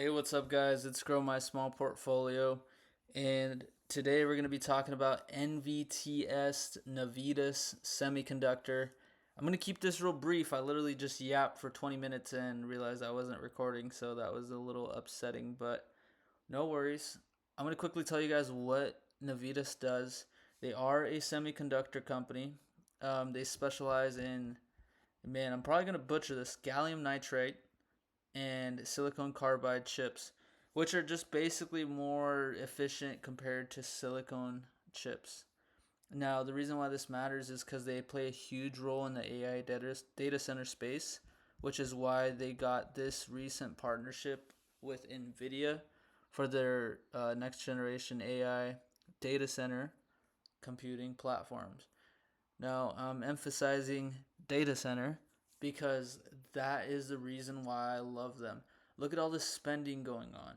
Hey, what's up, guys? It's Grow My Small Portfolio, and today we're going to be talking about NVTS Navitas Semiconductor. I'm going to keep this real brief. I literally just yapped for 20 minutes and realized I wasn't recording, so that was a little upsetting, but no worries. I'm going to quickly tell you guys what Navitas does. They are a semiconductor company. They specialize in, man, I'm probably going to butcher this, gallium nitride and silicon carbide chips, which are just basically more efficient compared to silicone chips. Now, the reason why this matters is because they play a huge role in the AI data center space, which is why they got this recent partnership with NVIDIA for their next generation AI data center computing platforms. Now, I'm emphasizing data center because that is the reason why I love them. Look at all the spending going on.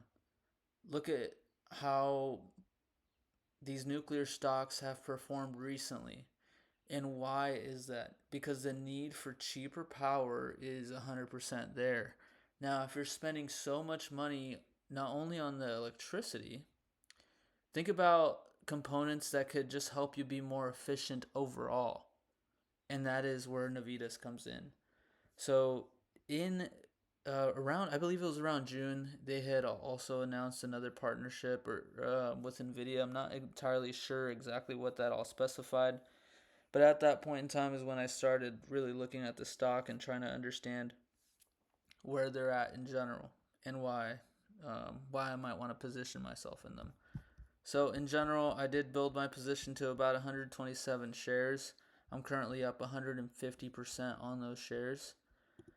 Look at how these nuclear stocks have performed recently. And why is that? Because the need for cheaper power is 100% there. Now, if you're spending so much money not only on the electricity, think about components that could just help you be more efficient overall. And that is where Navitas comes in. So in around, I believe it was around June, they had also announced another partnership with NVIDIA. I'm not entirely sure exactly what that all specified, but at that point in time is when I started really looking at the stock and trying to understand where they're at in general and why I might want to position myself in them. So in general, I did build my position to about 127 shares. I'm currently up 150% on those shares.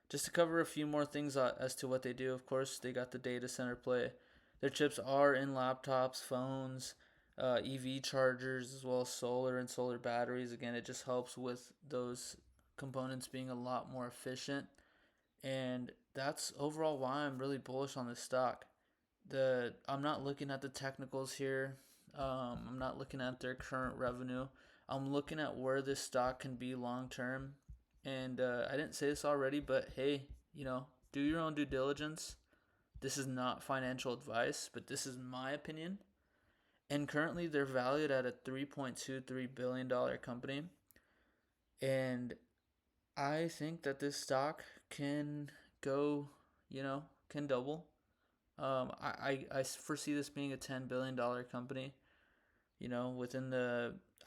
Just to cover a few more things as to what they do, of course, they got the data center play. Their chips are in laptops, phones, EV chargers, as well as solar and solar batteries. Again, it just helps with those components being a lot more efficient. And that's overall why I'm really bullish on this stock. I'm not looking at the technicals here. I'm not looking at their current revenue. I'm looking at where this stock can be long term. And I didn't say this already, but hey, do your own due diligence. This is not financial advice, but this is my opinion. And currently, they're valued at a $3.23 billion company. And I think that this stock can go, can double. I foresee this being a $10 billion company, within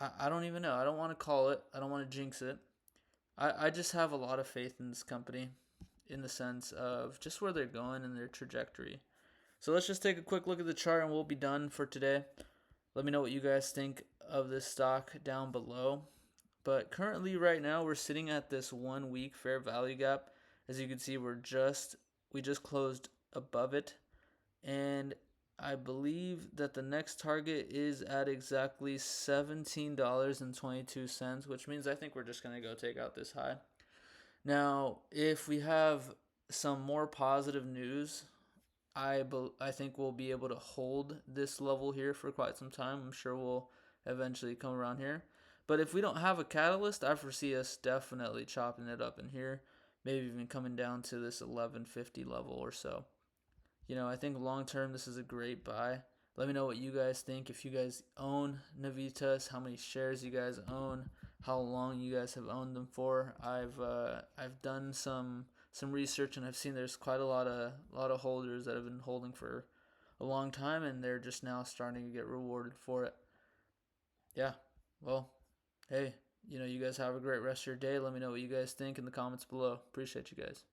I don't even know. I don't want to call it, I don't want to jinx it. I just have a lot of faith in this company in the sense of just where they're going and their trajectory. So let's just take a quick look at the chart and we'll be done for today. Let me know what you guys think of this stock down below. But currently, right now, we're sitting at this 1 week fair value gap. As you can see, we just closed above it, and I believe that the next target is at exactly $17.22, which means I think we're just going to go take out this high. Now, if we have some more positive news, I think we'll be able to hold this level here for quite some time. I'm sure we'll eventually come around here. But if we don't have a catalyst, I foresee us definitely chopping it up in here, maybe even coming down to this 1150 level or so. I think long term this is a great buy. Let me know what you guys think. If you guys own Navitas, how many shares you guys own, how long you guys have owned them for. I've done some research and I've seen there's quite a lot of holders that have been holding for a long time and they're just now starting to get rewarded for it. Yeah. Well, hey, you guys have a great rest of your day. Let me know what you guys think in the comments below. Appreciate you guys.